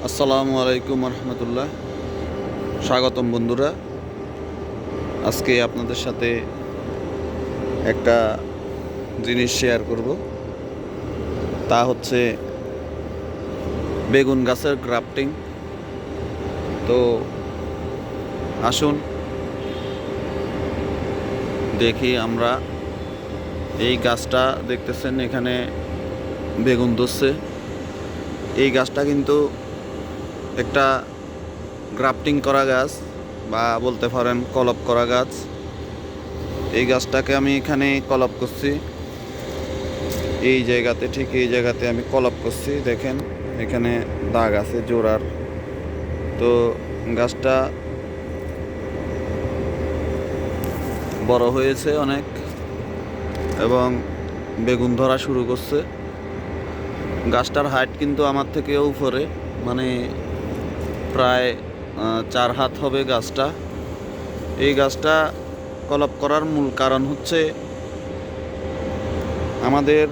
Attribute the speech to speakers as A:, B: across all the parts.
A: আসসালামু আলাইকুম রহমতুল্লাহ। স্বাগতম বন্ধুরা। আজকে আপনাদের সাথে একটা জিনিস শেয়ার করব, তা হচ্ছে বেগুন গাছের গ্রাফটিং। তো আসুন দেখি আমরা। এই গাছটা দেখতেছেন, এখানে বেগুন ধরছে। এই গাছটা কিন্তু একটা গ্রাফটিং করা গাছ, বা বলতে পারেন কলপ করা গাছ। এই গাছটাকে আমি এখানে কলপ করছি, এই জায়গাতে, ঠিক এই জায়গাতে আমি কলপ করছি। দেখেন এখানে দাগ আছে জোড়ার। তো গাছটা বড় হয়েছে অনেক এবং বেগুন ধরা শুরু করছে। গাছটার হাইট কিন্তু আমার থেকেও উপরে, মানে প্রায় 4 হাত হবে গাছটা। এই গাছটা কলপ করার মূল কারণ হচ্ছে আমাদের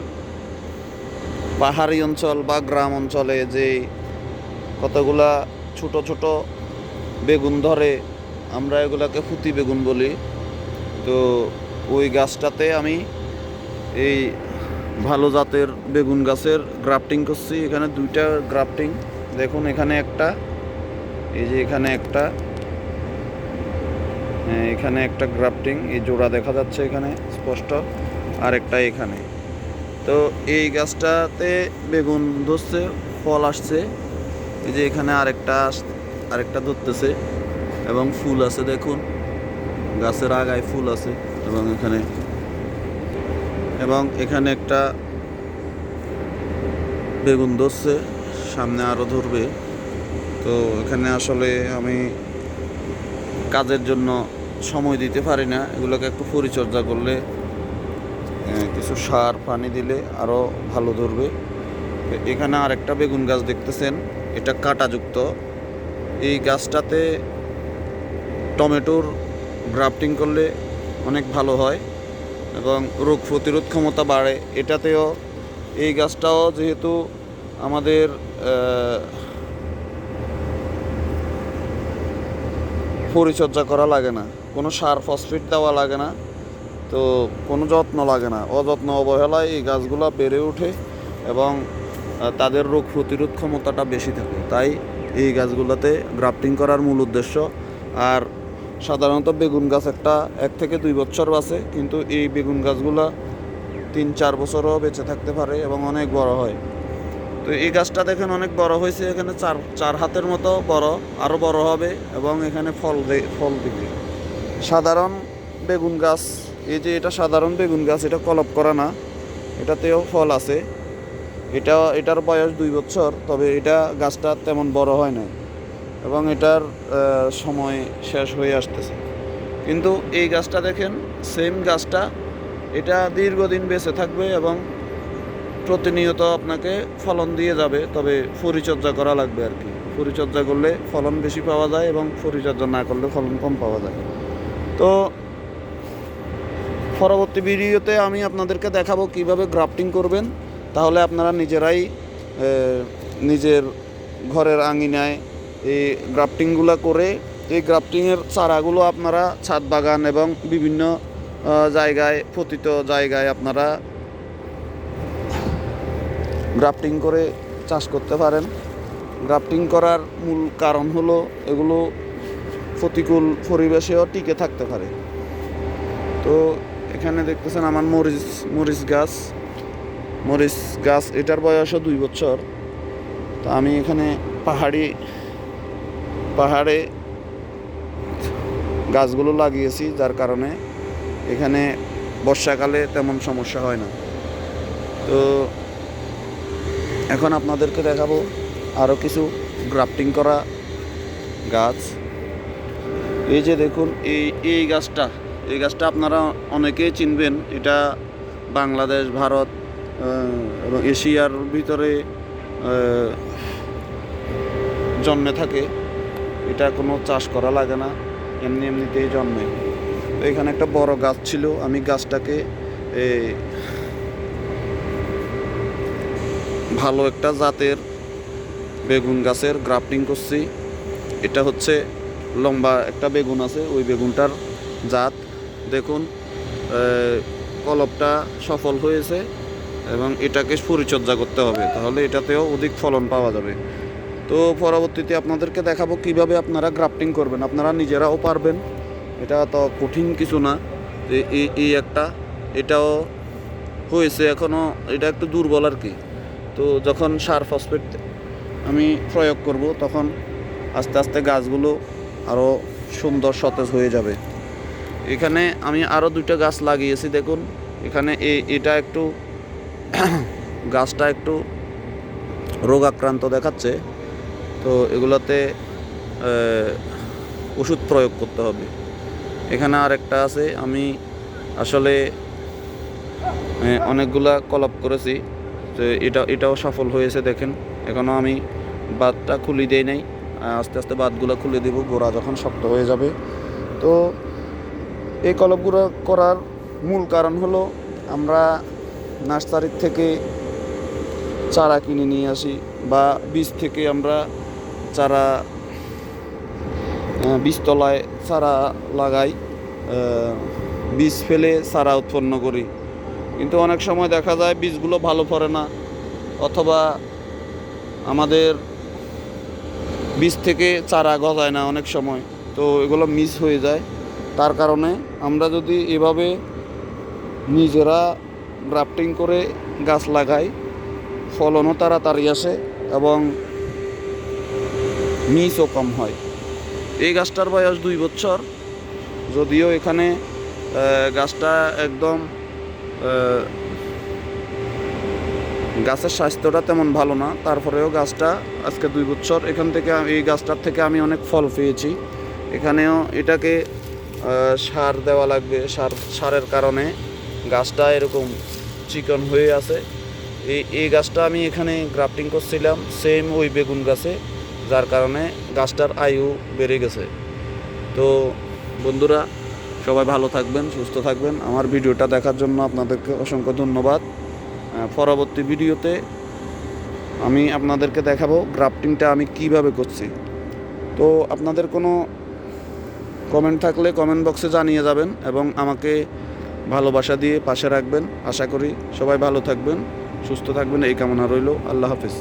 A: পাহাড়ি অঞ্চল বা গ্রাম অঞ্চলে যে কতগুলা ছোট ছোট বেগুন ধরে, আমরা এগুলাকে ফুতি বেগুন বলি। তো ওই গাছটাতে আমি এই ভালো জাতের বেগুন গাছের গ্রাফটিং করছি। এখানে 2টা গ্রাফটিং, দেখুন এখানে একটা, এই যে এখানে একটা, এখানে একটা গ্রাফটিং, এই জোড়া দেখা যাচ্ছে এখানে স্পষ্ট, আর একটা এখানে। তো এই গাছটাতে বেগুন ধরছে, ফল আসছে। এই যে এখানে আরেকটা ধরতেছে এবং ফুল আছে, দেখুন গাছের আগায় ফুল আছে। এবং এখানে একটা বেগুন ধরছে, সামনে আরও ধরবে। তো এখানে আসলে আমি কাজের জন্য সময় দিতে পারি না। এগুলোকে একটু পরিচর্যা করলে, কিছু সার পানি দিলে আরও ভালো ধরবে। এখানে আরেকটা বেগুন গাছ দেখতেছেন, এটা কাঁটাযুক্ত। এই গাছটাতে টমেটোর গ্রাফটিং করলে অনেক ভালো হয় এবং রোগ প্রতিরোধ ক্ষমতা বাড়ে এটাতেও। এই গাছটাও যেহেতু আমাদের পরিচর্যা করা লাগে না, কোনো সার ফসফেট দেওয়া লাগে না, তো কোনো যত্ন লাগে না, অযত্ন অবহেলায় এই গাছগুলো বেড়ে ওঠে এবং তাদের রোগ প্রতিরোধ ক্ষমতাটা বেশি থাকে। তাই এই গাছগুলোতে গ্রাফটিং করার মূল উদ্দেশ্য। আর সাধারণত বেগুন গাছ 1 থেকে 2 বছর বাঁচে, কিন্তু এই বেগুন গাছগুলো 3-4 বছরও বেঁচে থাকতে পারে এবং অনেক বড় হয়। তো এই গাছটা দেখেন অনেক বড় হয়েছে, এখানে 4 হাতের মতো বড়, আরও বড় হবে এবং এখানে ফল দিবে। সাধারণ বেগুন গাছ, এই যে এটা সাধারণ বেগুন গাছ, এটা কলপ করা না, এটাতেও ফল আছে। এটার বয়স 2 বছর, তবে এটা গাছটা তেমন বড় হয় না এবং এটার সময় শেষ হয়ে আসতেছে। কিন্তু এই গাছটা দেখেন, সেম গাছটা, এটা দীর্ঘদিন বেঁচে থাকবে এবং প্রতিনিয়ত আপনাকে ফলন দিয়ে যাবে। তবে পরিচর্যা করা লাগবে আর কি। পরিচর্যা করলে ফলন বেশি পাওয়া যায় এবং পরিচর্যা না করলে ফলন কম পাওয়া যায়। তো পরবর্তী ভিডিওতে আমি আপনাদেরকে দেখাবো কিভাবে গ্রাফটিং করবেন। তাহলে আপনারা নিজেরাই নিজের ঘরের আঙিনায় এই গ্রাফটিংগুলো করে, এই গ্রাফটিংয়ের চারাগুলো আপনারা ছাদ বাগান এবং বিভিন্ন জায়গায়, পতিত জায়গায় আপনারা গ্রাফটিং করে চাষ করতে পারেন। গ্রাফটিং করার মূল কারণ হলো এগুলো প্রতিকূল পরিবেশেও টিকে থাকতে পারে। তো এখানে দেখতেছেন আমার মরিচ গাছ, এটার বয়সও 2 বছর। তো আমি এখানে পাহাড়ে গাছগুলো লাগিয়েছি, যার কারণে এখানে বর্ষাকালে তেমন সমস্যা হয় না। তো এখন আপনাদেরকে দেখাবো আরও কিছু গ্রাফটিং করা গাছ। এই যে দেখুন, এই গাছটা আপনারা অনেকেই চিনবেন। এটা বাংলাদেশ, ভারত এবং এশিয়ার ভিতরে জন্মে থাকে। এটা কোনো চাষ করা লাগে না, এমনিতেই জন্মে। তো এখানে একটা বড় গাছ ছিল, আমি গাছটাকে ভালো একটা জাতের বেগুন গাছের গ্রাফটিং করছি। এটা হচ্ছে লম্বা একটা বেগুন আছে, ওই বেগুনটার জাত। দেখুন কলপটা সফল হয়েছে এবং এটাকে পরিচর্যা করতে হবে, তাহলে এটাতেও অধিক ফলন পাওয়া যাবে। তো পরবর্তীতে আপনাদেরকে দেখাবো কিভাবে আপনারা গ্রাফটিং করবেন, আপনারা নিজেরাও পারবেন, এটা তো কঠিন কিছু না। এই একটা এটাও হয়েছে, এখনও এটা একটু দুর্বল আর কি। তো যখন সার ফসফেট আমি প্রয়োগ করব তখন আস্তে আস্তে গাছগুলো আরও সুন্দর সতেজ হয়ে যাবে। এখানে আমি আরও 2টা গাছ লাগিয়েছি, দেখুন এখানে এটা একটু গাছটা একটু রোগাক্রান্ত দেখাচ্ছে, তো এগুলোতে ওষুধ প্রয়োগ করতে হবে। এখানে আর একটা আছে, আমি আসলে অনেকগুলা কলপ করেছি, তো এটাও সফল হয়েছে। দেখেন এখনও আমি বাঁধটা খুলে দেই নাই, আস্তে আস্তে বাঁধগুলো খুলে দেব গোড়া যখন শক্ত হয়ে যাবে। তো এই কলপগুলো করার মূল কারণ হলো আমরা নার্সারির থেকে চারা কিনে নিয়ে আসি বা বীজ থেকে আমরা চারা বীজতলায় চারা লাগাই, বীজ ফেলে চারা উৎপন্ন করি, কিন্তু অনেক সময় দেখা যায় বীজগুলো ভালো পড়ে না, অথবা আমাদের বীজ থেকে চারা গজায় না অনেক সময়, তো এগুলো মিস হয়ে যায়। তার কারণে আমরা যদি এভাবে নিজেরা গ্রাফটিং করে গাছ লাগাই, ফলনও তাড়াতাড়ি আসে এবং মিসও কম হয়। এই গাছটার বয়স 2 বছর, যদিও এখানে গাছটা একদম গাছের স্বাস্থ্যটা তেমন ভালো না, তারপরেও গাছটা আজকে 2 বছর। এখান থেকে এই গাছটার থেকে আমি অনেক ফল পেয়েছি। এখানেও এটাকে সার দেওয়া লাগবে, সারের কারণে গাছটা এরকম চিকন হয়ে আছে। এই গাছটা আমি এখানে গ্রাফটিং করছিলাম সেম ওই বেগুন গাছে, যার কারণে গাছটার আয়ু বেড়ে গেছে। তো বন্ধুরা, সবাই ভালো থাকবেন, সুস্থ থাকবেন। আমার ভিডিওটা দেখার জন্য আপনাদেরকে অসংখ্য ধন্যবাদ। পরবর্তী ভিডিওতে আমি আপনাদেরকে দেখাবো গ্রাফটিংটা আমি কিভাবে করছি। তো আপনাদের কোনো কমেন্ট থাকলে কমেন্ট বক্সে জানিয়ে যাবেন এবং আমাকে ভালোবাসা দিয়ে পাশে রাখবেন। আশা করি সবাই ভালো থাকবেন, সুস্থ থাকবেন, এই কামনা রইল। আল্লাহ হাফেজ।